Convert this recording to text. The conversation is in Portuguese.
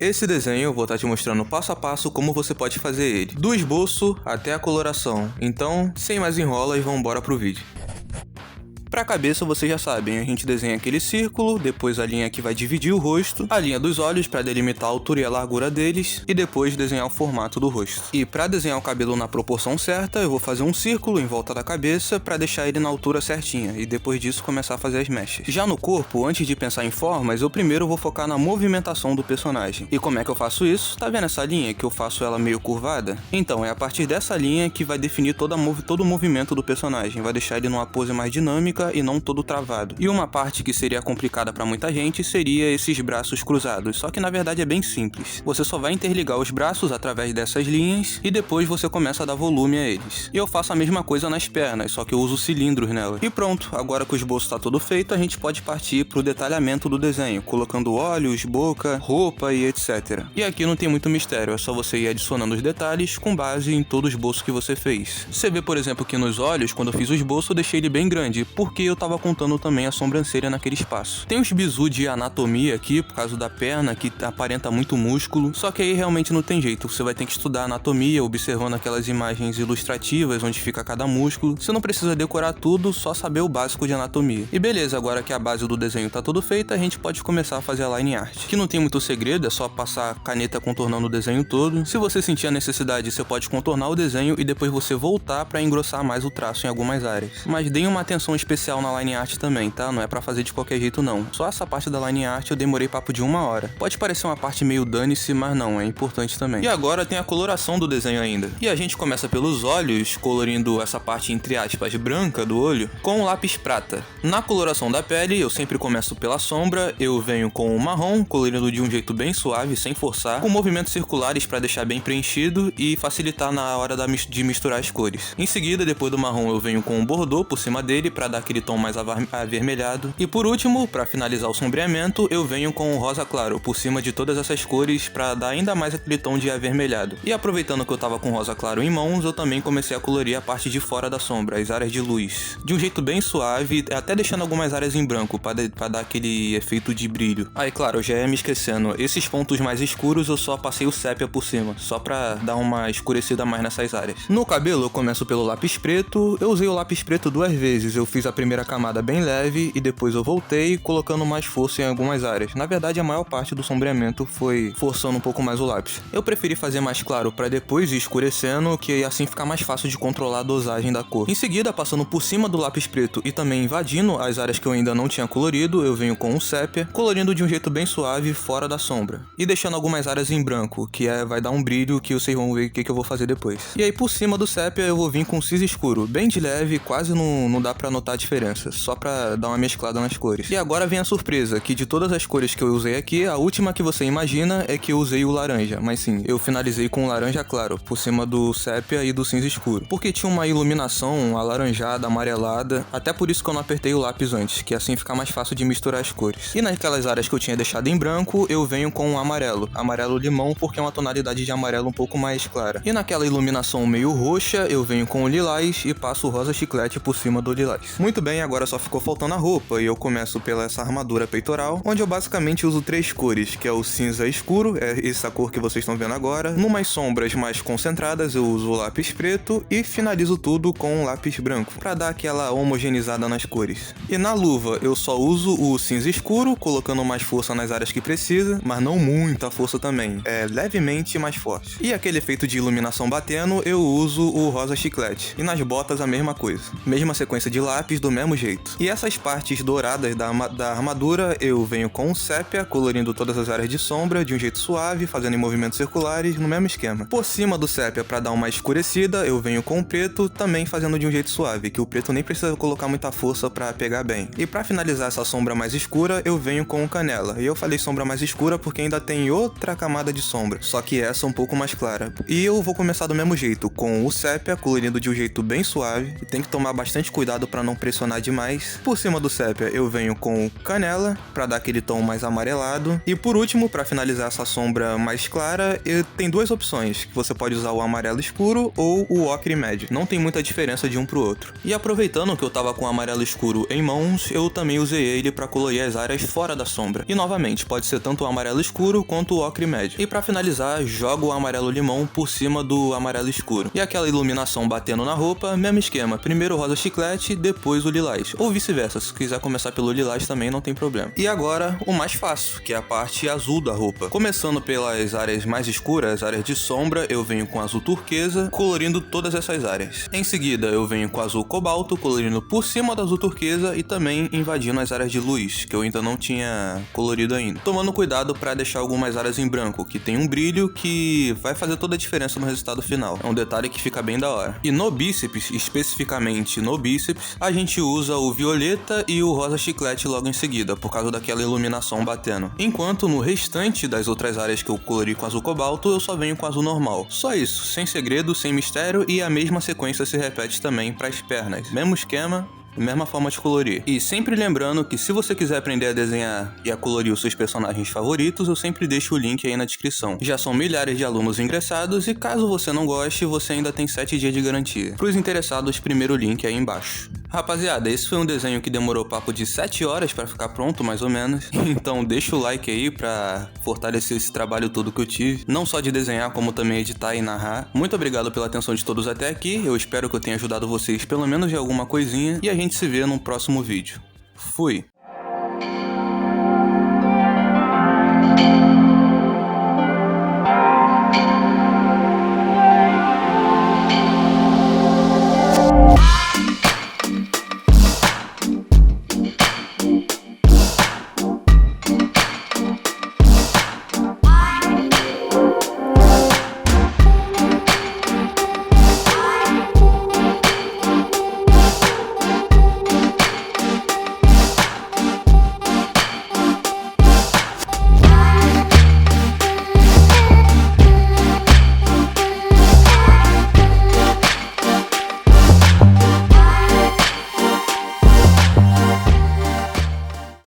Esse desenho eu vou estar te mostrando passo a passo como você pode fazer ele, do esboço até a coloração. Então, sem mais enrolas, vamos embora pro vídeo. Pra cabeça, vocês já sabem, a gente desenha aquele círculo, depois a linha que vai dividir o rosto, a linha dos olhos para delimitar a altura e a largura deles, e depois desenhar o formato do rosto. E pra desenhar o cabelo na proporção certa, eu vou fazer um círculo em volta da cabeça para deixar ele na altura certinha, e depois disso começar a fazer as mechas. Já no corpo, antes de pensar em formas, eu primeiro vou focar na movimentação do personagem. E como é que eu faço isso? Tá vendo essa linha que eu faço ela meio curvada? Então, é a partir dessa linha que vai definir todo o movimento do personagem, vai deixar ele numa pose mais dinâmica e não todo travado. E uma parte que seria complicada para muita gente seria esses braços cruzados, só que na verdade é bem simples. Você só vai interligar os braços através dessas linhas e depois você começa a dar volume a eles. E eu faço a mesma coisa nas pernas, só que eu uso cilindros nelas. E pronto, agora que o esboço está todo feito, a gente pode partir para o detalhamento do desenho, colocando olhos, boca, roupa e etc. E aqui não tem muito mistério, é só você ir adicionando os detalhes com base em todo o esboço que você fez. Você vê, por exemplo, que nos olhos, quando eu fiz o esboço, eu deixei ele bem grande, porque eu tava contando também a sobrancelha naquele espaço. Tem uns bizu de anatomia aqui, por causa da perna, que aparenta muito músculo, só que aí realmente não tem jeito, você vai ter que estudar anatomia, observando aquelas imagens ilustrativas, onde fica cada músculo. Você não precisa decorar tudo, só saber o básico de anatomia. E beleza, agora que a base do desenho tá tudo feita, a gente pode começar a fazer a line art, que não tem muito segredo, é só passar a caneta contornando o desenho todo. Se você sentir a necessidade, você pode contornar o desenho e depois você voltar para engrossar mais o traço em algumas áreas. Mas deem uma atenção especial na line art também, tá? Não é pra fazer de qualquer jeito não. Só essa parte da line art eu demorei papo de 1 hora. Pode parecer uma parte meio dane-se, mas não, é importante também. E agora tem a coloração do desenho ainda. E a gente começa pelos olhos, colorindo essa parte entre aspas branca do olho, com o lápis prata. Na coloração da pele, eu sempre começo pela sombra, eu venho com o marrom, colorindo de um jeito bem suave, sem forçar, com movimentos circulares pra deixar bem preenchido e facilitar na hora de misturar as cores. Em seguida, depois do marrom, eu venho com o bordô por cima dele pra dar aquele tom mais avermelhado. E por último, para finalizar o sombreamento, eu venho com o rosa claro por cima de todas essas cores para dar ainda mais aquele tom de avermelhado. E aproveitando que eu tava com o rosa claro em mãos, eu também comecei a colorir a parte de fora da sombra, as áreas de luz, de um jeito bem suave, até deixando algumas áreas em branco para dar aquele efeito de brilho. Aí claro, eu já ia me esquecendo, esses pontos mais escuros eu só passei o sépia por cima, só para dar uma escurecida mais nessas áreas. No cabelo eu começo pelo lápis preto, eu usei o lápis preto 2 vezes, eu fiz a primeira camada bem leve e depois eu voltei colocando mais força em algumas áreas. Na verdade, a maior parte do sombreamento foi forçando um pouco mais o lápis. Eu preferi fazer mais claro para depois ir escurecendo, que assim fica mais fácil de controlar a dosagem da cor. Em seguida, passando por cima do lápis preto e também invadindo as áreas que eu ainda não tinha colorido, eu venho com o sépia, colorindo de um jeito bem suave fora da sombra. E deixando algumas áreas em branco, que vai dar um brilho que vocês vão ver o que eu vou fazer depois. E aí por cima do sépia eu vou vir com cinza escuro, bem de leve, quase não dá pra notar a diferença, só pra dar uma mesclada nas cores. E agora vem a surpresa, que de todas as cores que eu usei aqui, a última que você imagina é que eu usei o laranja, mas sim, eu finalizei com o laranja claro, por cima do sépia e do cinza escuro, porque tinha uma iluminação alaranjada, amarelada, até por isso que eu não apertei o lápis antes, que assim fica mais fácil de misturar as cores. E naquelas áreas que eu tinha deixado em branco, eu venho com o amarelo limão, porque é uma tonalidade de amarelo um pouco mais clara. E naquela iluminação meio roxa, eu venho com o lilás e passo o rosa chiclete por cima do lilás. Muito bem, agora só ficou faltando a roupa, e eu começo pela essa armadura peitoral, onde eu basicamente uso 3 cores, que é o cinza escuro, é essa cor que vocês estão vendo agora. Numas sombras mais concentradas, eu uso o lápis preto e finalizo tudo com um lápis branco, para dar aquela homogeneizada nas cores. E na luva, eu só uso o cinza escuro, colocando mais força nas áreas que precisa, mas não muita força também, é levemente mais forte. E aquele efeito de iluminação batendo, eu uso o rosa chiclete. E nas botas a mesma coisa, mesma sequência de lápis do mesmo jeito. E essas partes douradas da armadura, eu venho com o sépia, colorindo todas as áreas de sombra de um jeito suave, fazendo em movimentos circulares, no mesmo esquema. Por cima do sépia, para dar uma escurecida, eu venho com o preto, também fazendo de um jeito suave, que o preto nem precisa colocar muita força para pegar bem. E para finalizar essa sombra mais escura, eu venho com o canela. E eu falei sombra mais escura porque ainda tem outra camada de sombra, só que essa um pouco mais clara. E eu vou começar do mesmo jeito, com o sépia, colorindo de um jeito bem suave, e tem que tomar bastante cuidado para não impressionar demais. Por cima do sépia eu venho com canela, pra dar aquele tom mais amarelado. E por último, pra finalizar essa sombra mais clara, tem duas opções, que você pode usar o amarelo escuro ou o ocre médio. Não tem muita diferença de um pro outro. E aproveitando que eu tava com o amarelo escuro em mãos, eu também usei ele pra colorir as áreas fora da sombra. E novamente, pode ser tanto o amarelo escuro quanto o ocre médio. E pra finalizar, jogo o amarelo limão por cima do amarelo escuro. E aquela iluminação batendo na roupa, mesmo esquema. Primeiro o rosa chiclete, depois o lilás. Ou vice-versa, se quiser começar pelo lilás também não tem problema. E agora, o mais fácil, que é a parte azul da roupa. Começando pelas áreas mais escuras, as áreas de sombra, eu venho com azul turquesa, colorindo todas essas áreas. Em seguida, eu venho com azul cobalto, colorindo por cima do azul turquesa e também invadindo as áreas de luz, que eu ainda não tinha colorido ainda. Tomando cuidado para deixar algumas áreas em branco, que tem um brilho que vai fazer toda a diferença no resultado final. É um detalhe que fica bem da hora. E no bíceps, especificamente no bíceps, a gente usa o violeta e o rosa chiclete logo em seguida, por causa daquela iluminação batendo. Enquanto no restante das outras áreas que eu colori com azul cobalto, eu só venho com azul normal. Só isso, sem segredo, sem mistério, e a mesma sequência se repete também para as pernas. Mesmo esquema, mesma forma de colorir. E sempre lembrando que se você quiser aprender a desenhar e a colorir os seus personagens favoritos, eu sempre deixo o link aí na descrição. Já são milhares de alunos ingressados e caso você não goste, você ainda tem 7 dias de garantia. Para os interessados, primeiro link aí embaixo. Rapaziada, esse foi um desenho que demorou papo de 7 horas para ficar pronto, mais ou menos. Então deixa o like aí pra fortalecer esse trabalho todo que eu tive. Não só de desenhar, como também editar e narrar. Muito obrigado pela atenção de todos até aqui. Eu espero que eu tenha ajudado vocês pelo menos de alguma coisinha. E a gente se vê no próximo vídeo. Fui!